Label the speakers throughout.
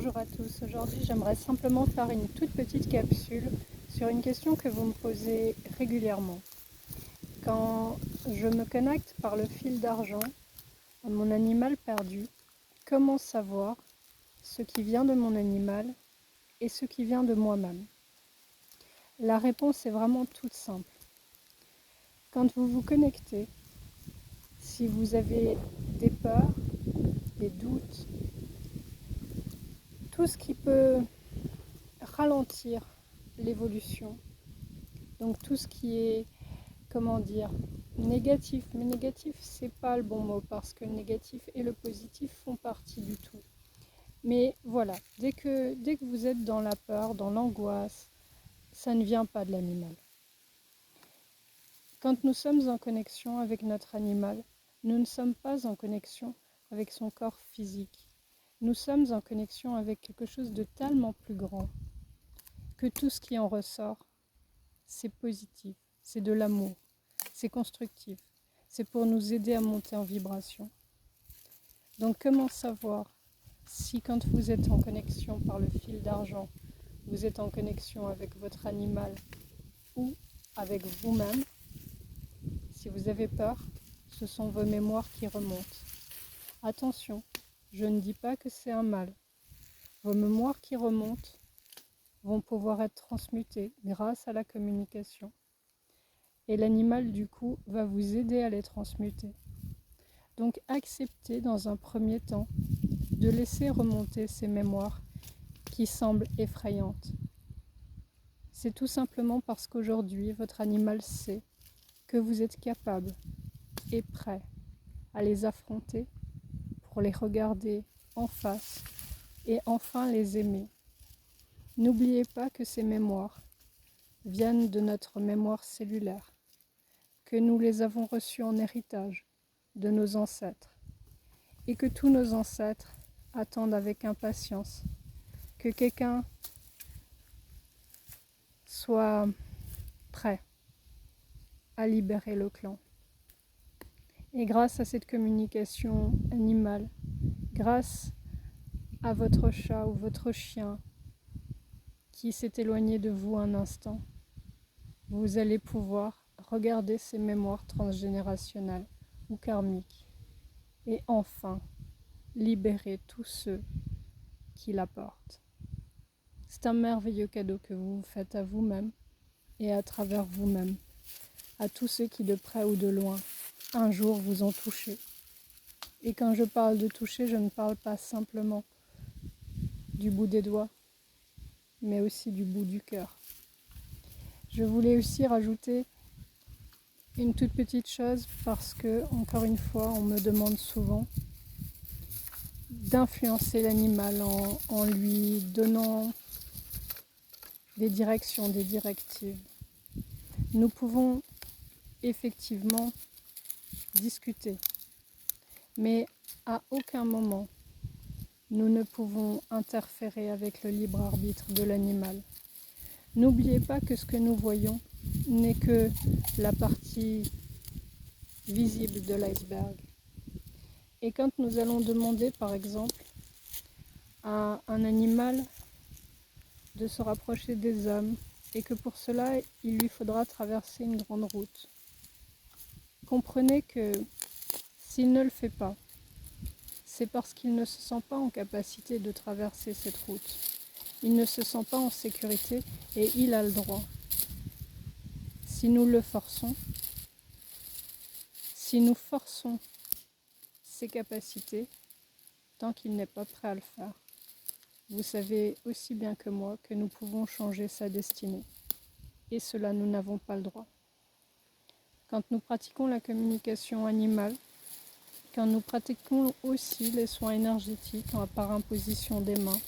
Speaker 1: Bonjour à tous, aujourd'hui j'aimerais simplement faire une toute petite capsule sur une question que vous me posez régulièrement. Quand je me connecte par le fil d'argent à mon animal perdu, comment savoir ce qui vient de mon animal et ce qui vient de moi-même? La réponse est vraiment toute simple. Quand vous vous connectez, si vous avez des peurs, des doutes, tout ce qui peut ralentir l'évolution, donc tout ce qui est, négatif, mais négatif c'est pas le bon mot parce que le négatif et le positif font partie du tout. Mais voilà, dès que vous êtes dans la peur, dans l'angoisse, ça ne vient pas de l'animal. Quand nous sommes en connexion avec notre animal, nous ne sommes pas en connexion avec son corps physique. Nous sommes en connexion avec quelque chose de tellement plus grand que tout ce qui en ressort, c'est positif, c'est de l'amour, c'est constructif, c'est pour nous aider à monter en vibration. Donc comment savoir si quand vous êtes en connexion par le fil d'argent, vous êtes en connexion avec votre animal ou avec vous-même? Si vous avez peur, ce sont vos mémoires qui remontent. Attention, je ne dis pas que c'est un mal. Vos mémoires qui remontent vont pouvoir être transmutées grâce à la communication. Et l'animal, du coup, va vous aider à les transmuter. Donc acceptez dans un premier temps de laisser remonter ces mémoires qui semblent effrayantes. C'est tout simplement parce qu'aujourd'hui, votre animal sait que vous êtes capable et prêt à les affronter pour les regarder en face et enfin les aimer. N'oubliez pas que ces mémoires viennent de notre mémoire cellulaire, que nous les avons reçues en héritage de nos ancêtres et que tous nos ancêtres attendent avec impatience que quelqu'un soit prêt à libérer le clan. Et grâce à cette communication animale, grâce à votre chat ou votre chien qui s'est éloigné de vous un instant, vous allez pouvoir regarder ces mémoires transgénérationnelles ou karmiques et enfin libérer tous ceux qui la portent. C'est un merveilleux cadeau que vous vous faites à vous-même et à travers vous-même, à tous ceux qui de près ou de loin un jour vous ont touché. Et quand je parle de toucher, je ne parle pas simplement du bout des doigts, mais aussi du bout du cœur. Je voulais aussi rajouter une toute petite chose parce que, encore une fois, on me demande souvent d'influencer l'animal en lui donnant des directions, des directives. Nous pouvons effectivement discuter, mais à aucun moment nous ne pouvons interférer avec le libre arbitre de l'animal. N'oubliez pas que ce que nous voyons n'est que la partie visible de l'iceberg. Et quand nous allons demander, par exemple, à un animal de se rapprocher des hommes et que pour cela, il lui faudra traverser une grande route, comprenez que s'il ne le fait pas, c'est parce qu'il ne se sent pas en capacité de traverser cette route. Il ne se sent pas en sécurité et il a le droit. Si nous le forçons, si nous forçons ses capacités, tant qu'il n'est pas prêt à le faire, vous savez aussi bien que moi que nous pouvons changer sa destinée. Et cela, nous n'avons pas le droit. Quand nous pratiquons la communication animale, quand nous pratiquons aussi les soins énergétiques par imposition des mains,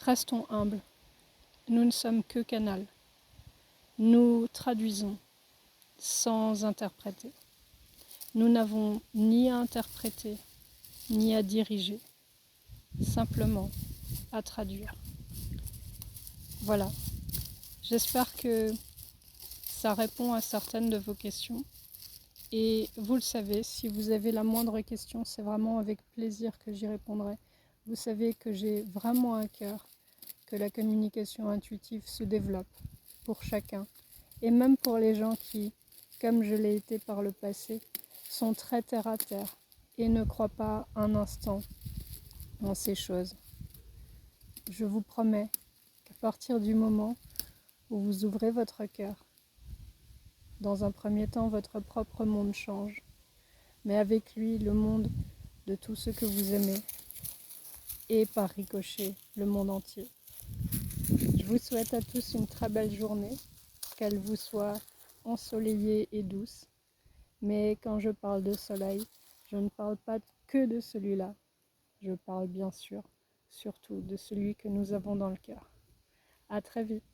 Speaker 1: restons humbles. Nous ne sommes que canal. Nous traduisons sans interpréter. Nous n'avons ni à interpréter, ni à diriger, simplement à traduire. Voilà. J'espère que ça répond à certaines de vos questions. Et vous le savez, si vous avez la moindre question, c'est vraiment avec plaisir que j'y répondrai. vous savez que j'ai vraiment à cœur que la communication intuitive se développe pour chacun, et même pour les gens qui, comme je l'ai été par le passé, sont très terre à terre et ne croient pas un instant en ces choses. Je vous promets qu'à partir du moment où vous ouvrez votre cœur, dans un premier temps, votre propre monde change, mais avec lui, le monde de tous ceux que vous aimez et par ricochet, le monde entier. Je vous souhaite à tous une très belle journée, qu'elle vous soit ensoleillée et douce. Mais quand je parle de soleil, je ne parle pas que de celui-là. Je parle bien sûr, surtout de celui que nous avons dans le cœur. À très vite.